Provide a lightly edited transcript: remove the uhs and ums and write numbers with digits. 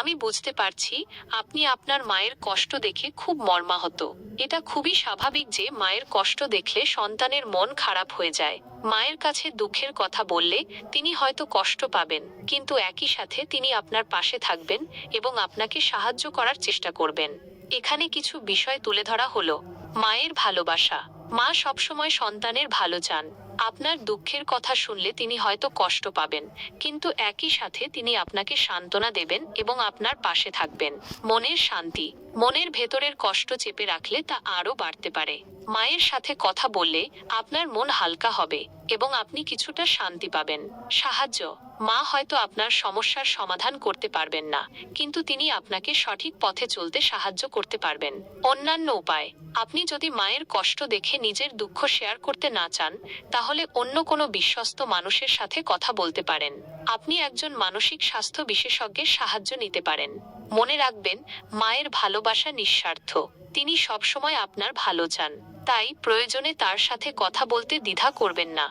আমি বুঝতে পারছি আপনি আপনার মায়ের কষ্ট দেখে খুব মর্মাহত। এটা খুবই স্বাভাবিক যে মায়ের কষ্ট দেখলে সন্তানের মন খারাপ হয়ে যায়। মায়ের কাছে দুঃখের কথা বললে তিনি হয়তো কষ্ট পাবেন, কিন্তু একই সাথে তিনি আপনার পাশে থাকবেন এবং আপনাকে সাহায্য করার চেষ্টা করবেন। এখানে কিছু বিষয় তুলে ধরা হলো। মায়ের ভালোবাসা। মা সবসময় সন্তানের ভালো চান। আপনার দুঃখের কথা শুনলে তিনি হয়তো কষ্ট পাবেন, কিন্তু একই সাথে তিনি আপনাকে সান্ত্বনা দেবেন এবং আপনার পাশে থাকবেন। মনের শান্তি। মনের ভেতরের কষ্ট চেপে রাখলে তা আরও বাড়তে পারে। মায়ের সাথে কথা বললে আপনার মন হালকা হবে এবং আপনি কিছুটা শান্তি পাবেন। সাহায্য। মা হয়তো আপনার সমস্যার সমাধান করতে পারবেন না, কিন্তু তিনি আপনাকে সঠিক পথে চলতে সাহায্য করতে পারবেন। অন্যান্য উপায়। আপনি যদি মায়ের কষ্ট দেখে নিজের দুঃখ শেয়ার করতে না চান, তাহলে অন্য কোনো বিশ্বস্ত মানুষের সাথে কথা বলতে পারেন। আপনি একজন মানসিক স্বাস্থ্য বিশেষজ্ঞের সাহায্য নিতে পারেন। মনে রাখবেন, মায়ের ভালোবাসা নিঃস্বার্থ। তিনি সবসময় আপনার ভালো চান। তাই প্রয়োজনে তার সাথে কথা বলতে দ্বিধা করবেন না।